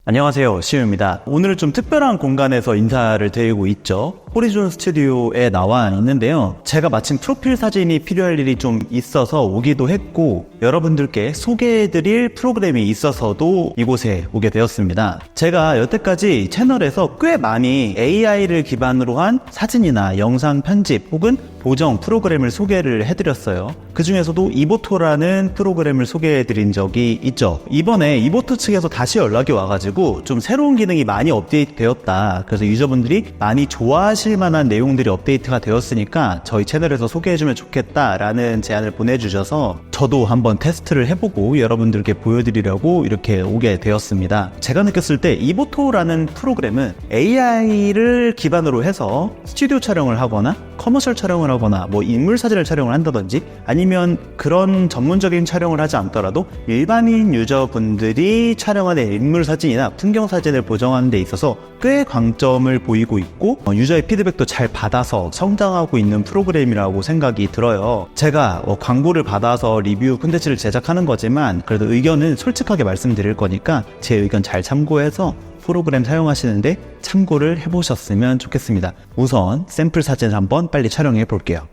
안녕하세요, 시우입니다. 오늘은 좀 특별한 공간에서 인사를 드리고 있죠. 호리존 스튜디오에 나와 있는데요. 제가 마침 프로필 사진이 필요할 일이 좀 있어서 오기도 했고, 여러분들께 소개해드릴 프로그램이 있어서도 이곳에 오게 되었습니다. 제가 여태까지 채널에서 꽤 많이 AI를 기반으로 한 사진이나 영상 편집 혹은 보정 프로그램을 소개를 해드렸어요. 그 중에서도 이보토라는 프로그램을 소개해드린 적이 있죠. 이번에 이보토 측에서 다시 연락이 와가지고 좀 새로운 기능이 많이 업데이트 되었다. 그래서 유저분들이 많이 좋아하실 만한 내용들이 업데이트가 되었으니까 저희 채널에서 소개해주면 좋겠다라는 제안을 보내주셔서 저도 한번 테스트를 해보고 여러분들께 보여드리려고 이렇게 오게 되었습니다. 제가 느꼈을 때 이보토라는 프로그램은 AI를 기반으로 해서 스튜디오 촬영을 하거나 커머셜 촬영을 하거나 뭐 인물 사진을 촬영을 한다든지 아니면 그런 전문적인 촬영을 하지 않더라도 일반인 유저분들이 촬영하는 인물 사진이나 풍경 사진을 보정하는 데 있어서 꽤 강점을 보이고 있고 유저의 피드백도 잘 받아서 성장하고 있는 프로그램이라고 생각이 들어요. 제가 광고를 받아서 리뷰 콘텐츠를 제작하는 거지만 그래도 의견은 솔직하게 말씀드릴 거니까 제 의견 잘 참고해서 프로그램 사용하시는데 참고를 해보셨으면 좋겠습니다. 우선 샘플 사진을 한번 빨리 촬영해 볼게요.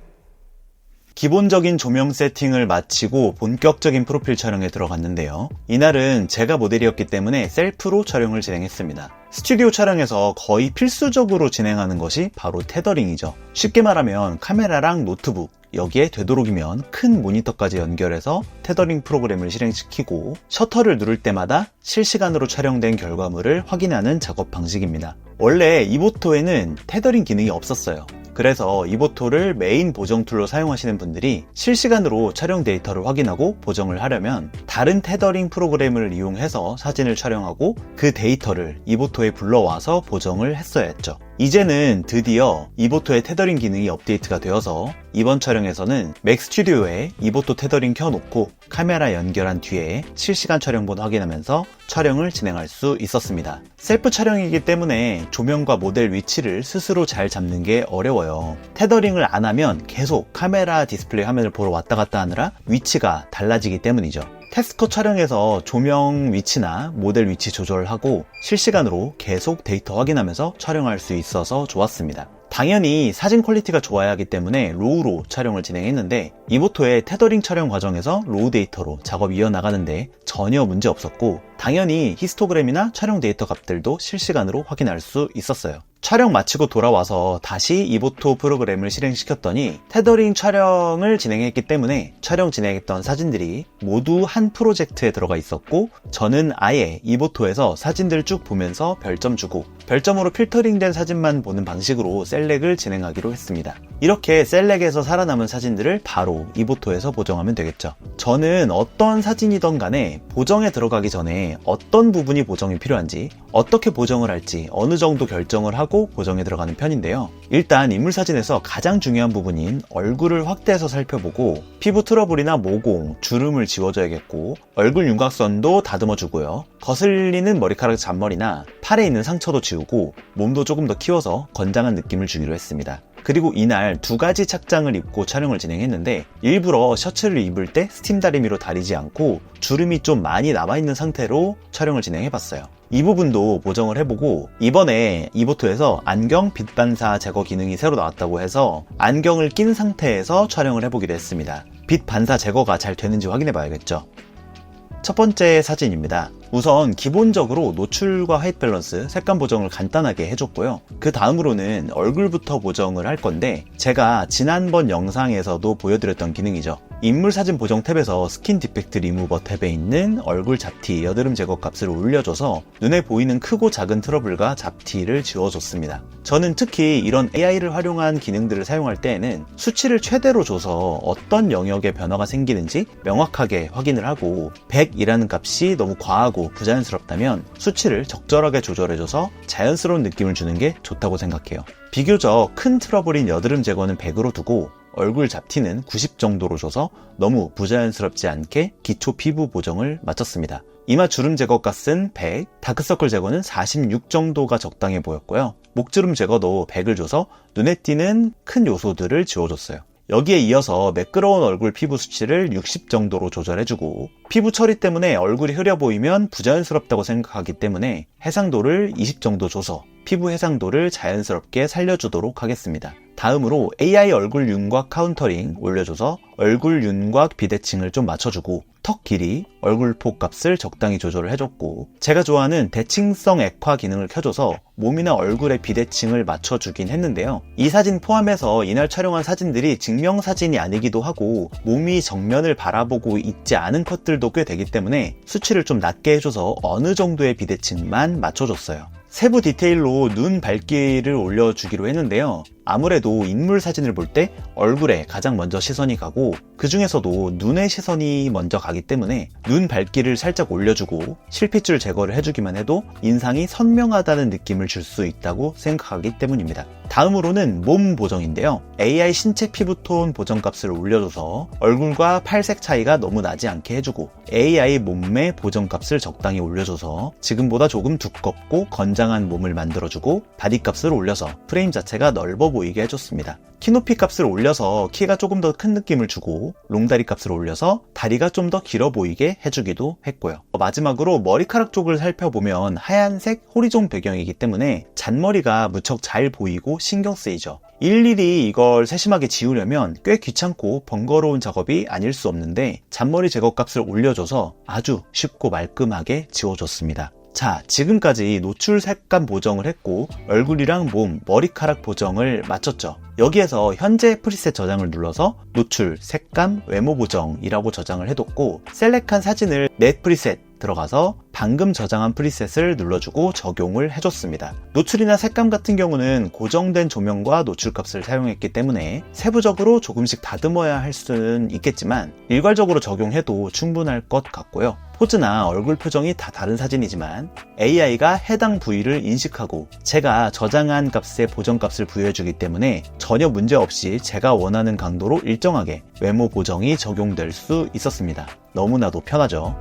기본적인 조명 세팅을 마치고 본격적인 프로필 촬영에 들어갔는데요. 이날은 제가 모델이었기 때문에 셀프로 촬영을 진행했습니다. 스튜디오 촬영에서 거의 필수적으로 진행하는 것이 바로 테더링이죠. 쉽게 말하면 카메라랑 노트북, 여기에 되도록이면 큰 모니터까지 연결해서 테더링 프로그램을 실행시키고 셔터를 누를 때마다 실시간으로 촬영된 결과물을 확인하는 작업 방식입니다. 원래 이보토에는 테더링 기능이 없었어요. 그래서 이보토를 메인 보정 툴로 사용하시는 분들이 실시간으로 촬영 데이터를 확인하고 보정을 하려면 다른 테더링 프로그램을 이용해서 사진을 촬영하고 그 데이터를 이보토에 불러와서 보정을 했어야 했죠. 이제는 드디어 이보토의 테더링 기능이 업데이트가 되어서 이번 촬영에서는 맥 스튜디오에 이보토 테더링 켜놓고 카메라 연결한 뒤에 실시간 촬영본 확인하면서 촬영을 진행할 수 있었습니다. 셀프 촬영이기 때문에 조명과 모델 위치를 스스로 잘 잡는 게 어려워요. 테더링을 안 하면 계속 카메라 디스플레이 화면을 보러 왔다 갔다 하느라 위치가 달라지기 때문이죠. 테스트컷 촬영에서 조명 위치나 모델 위치 조절하고 실시간으로 계속 데이터 확인하면서 촬영할 수 있어서 좋았습니다. 당연히 사진 퀄리티가 좋아야 하기 때문에 로우로 촬영을 진행했는데 이보토의 테더링 촬영 과정에서 로우 데이터로 작업이 이어나가는데 전혀 문제 없었고 당연히 히스토그램이나 촬영 데이터 값들도 실시간으로 확인할 수 있었어요. 촬영 마치고 돌아와서 다시 이보토 프로그램을 실행시켰더니 테더링 촬영을 진행했기 때문에 촬영 진행했던 사진들이 모두 한 프로젝트에 들어가 있었고 저는 아예 이보토에서 사진들을 쭉 보면서 별점 주고 별점으로 필터링된 사진만 보는 방식으로 셀렉을 진행하기로 했습니다. 이렇게 셀렉에서 살아남은 사진들을 바로 이보토에서 보정하면 되겠죠. 저는 어떤 사진이든 간에 보정에 들어가기 전에 어떤 부분이 보정이 필요한지 어떻게 보정을 할지 어느 정도 결정을 하고 보정에 들어가는 편인데요. 일단 인물 사진에서 가장 중요한 부분인 얼굴을 확대해서 살펴보고 피부 트러블이나 모공, 주름을 지워줘야겠고 얼굴 윤곽선도 다듬어 주고요. 거슬리는 머리카락 잔머리나 팔에 있는 상처도 지우고 몸도 조금 더 키워서 건장한 느낌을 주기로 했습니다. 그리고 이날 두 가지 착장을 입고 촬영을 진행했는데 일부러 셔츠를 입을 때 스팀 다리미로 다리지 않고 주름이 좀 많이 남아있는 상태로 촬영을 진행해봤어요. 이 부분도 보정을 해보고 이번에 이보토에서 안경 빛 반사 제거 기능이 새로 나왔다고 해서 안경을 낀 상태에서 촬영을 해보기로 했습니다. 빛 반사 제거가 잘 되는지 확인해 봐야겠죠. 첫 번째 사진입니다. 우선 기본적으로 노출과 화이트 밸런스, 색감 보정을 간단하게 해줬고요. 그 다음으로는 얼굴부터 보정을 할 건데 제가 지난번 영상에서도 보여드렸던 기능이죠. 인물 사진 보정 탭에서 스킨 디펙트 리무버 탭에 있는 얼굴 잡티, 여드름 제거 값을 올려줘서 눈에 보이는 크고 작은 트러블과 잡티를 지워줬습니다. 저는 특히 이런 AI를 활용한 기능들을 사용할 때에는 수치를 최대로 줘서 어떤 영역에 변화가 생기는지 명확하게 확인을 하고 100이라는 값이 너무 과하고 부자연스럽다면 수치를 적절하게 조절해줘서 자연스러운 느낌을 주는 게 좋다고 생각해요. 비교적 큰 트러블인 여드름 제거는 100으로 두고 얼굴 잡티는 90 정도로 줘서 너무 부자연스럽지 않게 기초 피부 보정을 마쳤습니다. 이마 주름 제거 값은 100, 다크서클 제거는 46 정도가 적당해 보였고요. 목주름 제거도 100을 줘서 눈에 띄는 큰 요소들을 지워줬어요. 여기에 이어서 매끄러운 얼굴 피부 수치를 60 정도로 조절해주고, 피부 처리 때문에 얼굴이 흐려 보이면 부자연스럽다고 생각하기 때문에 해상도를 20 정도 줘서 피부 해상도를 자연스럽게 살려주도록 하겠습니다. 다음으로 AI 얼굴 윤곽 카운터링 올려줘서 얼굴 윤곽 비대칭을 좀 맞춰주고, 턱 길이, 얼굴폭 값을 적당히 조절을 해줬고, 제가 좋아하는 대칭성 액화 기능을 켜줘서 몸이나 얼굴의 비대칭을 맞춰주긴 했는데요. 이 사진 포함해서 이날 촬영한 사진들이 증명사진이 아니기도 하고 몸이 정면을 바라보고 있지 않은 컷들도 꽤 되기 때문에 수치를 좀 낮게 해줘서 어느 정도의 비대칭만 맞춰줬어요. 세부 디테일로 눈 밝기를 올려주기로 했는데요. 아무래도 인물 사진을 볼 때 얼굴에 가장 먼저 시선이 가고, 그 중에서도 눈의 시선이 먼저 가기 때문에 눈 밝기를 살짝 올려주고 실핏줄 제거를 해주기만 해도 인상이 선명하다는 느낌을 줄 수 있다고 생각하기 때문입니다. 다음으로는 몸 보정인데요. AI 신체 피부톤 보정값을 올려줘서 얼굴과 팔색 차이가 너무 나지 않게 해주고, AI 몸매 보정값을 적당히 올려줘서 지금보다 조금 두껍고 건장한 몸을 만들어주고, 바디값을 올려서 프레임 자체가 넓어 보이게 해줬습니다. 키높이 값을 올려서 키가 조금 더 큰 느낌을 주고, 롱다리 값을 올려서 다리가 좀 더 길어 보이게 해주기도 했고요. 마지막으로 머리카락 쪽을 살펴보면 하얀색 호리존 배경이기 때문에 잔머리가 무척 잘 보이고 신경 쓰이죠. 일일이 이걸 세심하게 지우려면 꽤 귀찮고 번거로운 작업이 아닐 수 없는데, 잔머리 제거 값을 올려줘서 아주 쉽고 말끔하게 지워줬습니다. 자, 지금까지 노출 색감 보정을 했고 얼굴이랑 몸, 머리카락 보정을 마쳤죠. 여기에서 현재 프리셋 저장을 눌러서 노출, 색감, 외모 보정이라고 저장을 해뒀고, 셀렉한 사진을 넷 프리셋 들어가서 방금 저장한 프리셋을 눌러주고 적용을 해줬습니다. 노출이나 색감 같은 경우는 고정된 조명과 노출값을 사용했기 때문에 세부적으로 조금씩 다듬어야 할 수는 있겠지만 일괄적으로 적용해도 충분할 것 같고요. 포즈나 얼굴 표정이 다 다른 사진이지만 AI가 해당 부위를 인식하고 제가 저장한 값에 보정값을 부여해주기 때문에 전혀 문제없이 제가 원하는 강도로 일정하게 외모 보정이 적용될 수 있었습니다. 너무나도 편하죠.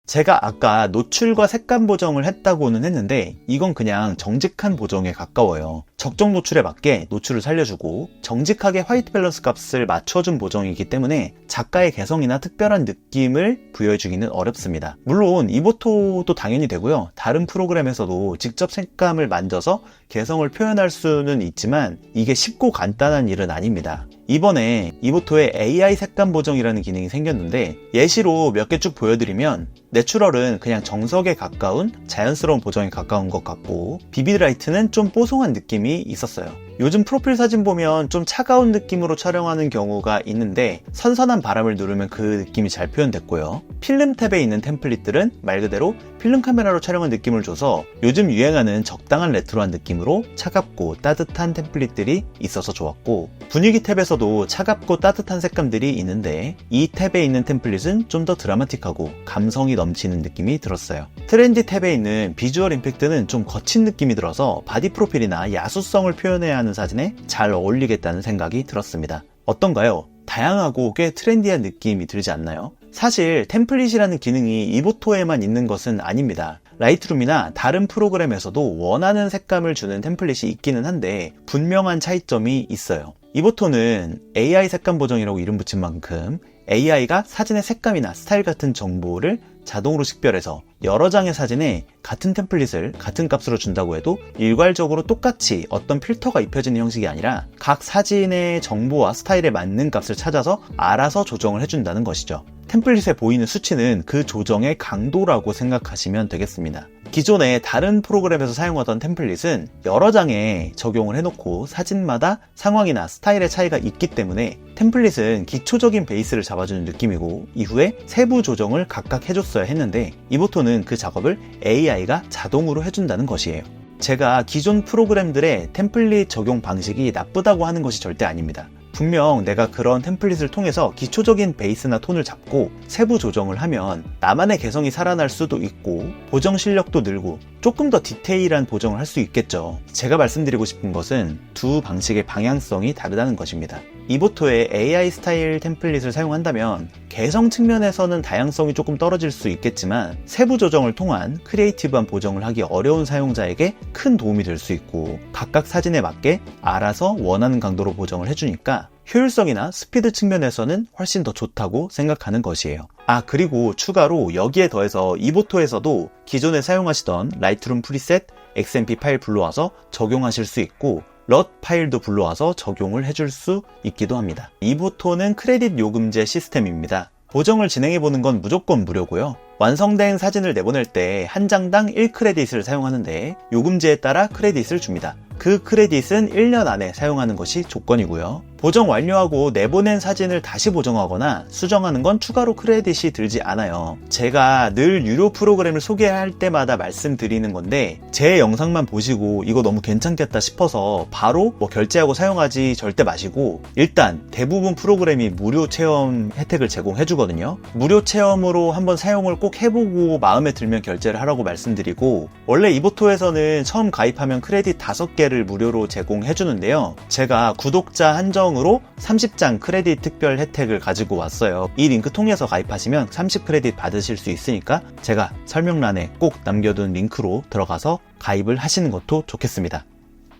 제가 아까 노출과 색감 보정을 했다고는 했는데 이건 그냥 정직한 보정에 가까워요. 적정 노출에 맞게 노출을 살려주고 정직하게 화이트 밸런스 값을 맞춰준 보정이기 때문에 작가의 개성이나 특별한 느낌을 부여해주기는 어렵습니다. 물론 이보토도 당연히 되고요. 다른 프로그램에서도 직접 색감을 만져서 개성을 표현할 수는 있지만 이게 쉽고 간단한 일은 아닙니다. 이번에 이보토에 AI 색감 보정이라는 기능이 생겼는데 예시로 몇 개 쭉 보여드리면 내추럴은 그냥 정석에 가까운 자연스러운 보정에 가까운 것 같고 비비드라이트는 좀 뽀송한 느낌이 있었어요. 요즘 프로필 사진 보면 좀 차가운 느낌으로 촬영하는 경우가 있는데 선선한 바람을 누르면 그 느낌이 잘 표현됐고요. 필름 탭에 있는 템플릿들은 말 그대로 필름 카메라로 촬영한 느낌을 줘서 요즘 유행하는 적당한 레트로한 느낌으로 차갑고 따뜻한 템플릿들이 있어서 좋았고, 분위기 탭에서도 차갑고 따뜻한 색감들이 있는데 이 탭에 있는 템플릿은 좀 더 드라마틱하고 감성이 넘치는 느낌이 들었어요. 트렌디 탭에 있는 비주얼 임팩트는 좀 거친 느낌이 들어서 바디 프로필이나 야수성을 표현해야 하는 사진에 잘 어울리겠다는 생각이 들었습니다. 어떤가요? 다양하고 꽤 트렌디한 느낌이 들지 않나요? 사실 템플릿이라는 기능이 이보토에만 있는 것은 아닙니다. 라이트룸이나 다른 프로그램에서도 원하는 색감을 주는 템플릿이 있기는 한데 분명한 차이점이 있어요. 이보토는 AI 색감 보정이라고 이름 붙인 만큼 AI가 사진의 색감이나 스타일 같은 정보를 자동으로 식별해서 여러 장의 사진에 같은 템플릿을 같은 값으로 준다고 해도 일괄적으로 똑같이 어떤 필터가 입혀지는 형식이 아니라 각 사진의 정보와 스타일에 맞는 값을 찾아서 알아서 조정을 해준다는 것이죠. 템플릿에 보이는 수치는 그 조정의 강도라고 생각하시면 되겠습니다. 기존에 다른 프로그램에서 사용하던 템플릿은 여러 장에 적용을 해놓고 사진마다 상황이나 스타일의 차이가 있기 때문에 템플릿은 기초적인 베이스를 잡아주는 느낌이고 이후에 세부 조정을 각각 해줬어야 했는데 이보토는 그 작업을 AI가 자동으로 해준다는 것이에요. 제가 기존 프로그램들의 템플릿 적용 방식이 나쁘다고 하는 것이 절대 아닙니다. 분명 내가 그런 템플릿을 통해서 기초적인 베이스나 톤을 잡고 세부 조정을 하면 나만의 개성이 살아날 수도 있고 보정 실력도 늘고 조금 더 디테일한 보정을 할 수 있겠죠. 제가 말씀드리고 싶은 것은 두 방식의 방향성이 다르다는 것입니다. 이보토의 AI 스타일 템플릿을 사용한다면 개성 측면에서는 다양성이 조금 떨어질 수 있겠지만 세부 조정을 통한 크리에이티브한 보정을 하기 어려운 사용자에게 큰 도움이 될 수 있고 각각 사진에 맞게 알아서 원하는 강도로 보정을 해주니까 효율성이나 스피드 측면에서는 훨씬 더 좋다고 생각하는 것이에요. 그리고 추가로 여기에 더해서 이보토에서도 기존에 사용하시던 라이트룸 프리셋, XMP 파일 불러와서 적용하실 수 있고 럿 파일도 불러와서 적용을 해줄 수 있기도 합니다. 이보토는 크레딧 요금제 시스템입니다. 보정을 진행해보는 건 무조건 무료고요. 완성된 사진을 내보낼 때 한 장당 1크레딧을 사용하는데 요금제에 따라 크레딧을 줍니다. 그 크레딧은 1년 안에 사용하는 것이 조건이고요. 보정 완료하고 내보낸 사진을 다시 보정하거나 수정하는 건 추가로 크레딧이 들지 않아요. 제가 늘 유료 프로그램을 소개할 때마다 말씀드리는 건데 제 영상만 보시고 이거 너무 괜찮겠다 싶어서 바로 결제하고 사용하지 절대 마시고 일단 대부분 프로그램이 무료 체험 혜택을 제공해주거든요. 무료 체험으로 한번 사용을 꼭 해보고 마음에 들면 결제를 하라고 말씀드리고 원래 이보토에서는 처음 가입하면 크레딧 5개를 무료로 제공해주는데요. 제가 구독자 한정으로 30장 크레딧 특별 혜택을 가지고 왔어요. 이 링크 통해서 가입하시면 30크레딧 받으실 수 있으니까 제가 설명란에 꼭 남겨둔 링크로 들어가서 가입을 하시는 것도 좋겠습니다.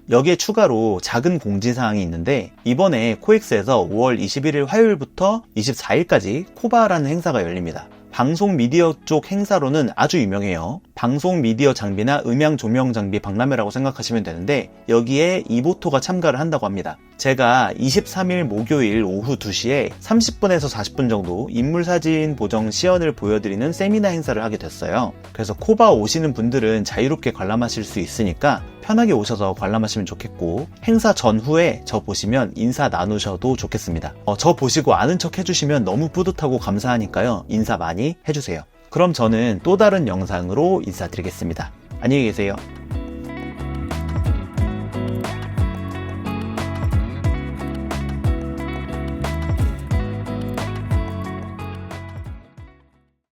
여기에 추가로 작은 공지사항이 있는데 이번에 코엑스에서 5월 21일 화요일부터 24일까지 코바라는 행사가 열립니다. 방송 미디어 쪽 행사로는 아주 유명해요. 방송 미디어 장비나 음향 조명 장비 박람회라고 생각하시면 되는데 여기에 이보토가 참가를 한다고 합니다. 제가 23일 목요일 오후 2시에 30분에서 40분 정도 인물사진 보정 시연을 보여드리는 세미나 행사를 하게 됐어요. 그래서 코바 오시는 분들은 자유롭게 관람하실 수 있으니까 편하게 오셔서 관람하시면 좋겠고 행사 전후에 저 보시면 인사 나누셔도 좋겠습니다. 저 보시고 아는 척 해주시면 너무 뿌듯하고 감사하니까요. 인사 많이 해주세요. 그럼 저는 또 다른 영상으로 인사드리겠습니다. 안녕히 계세요.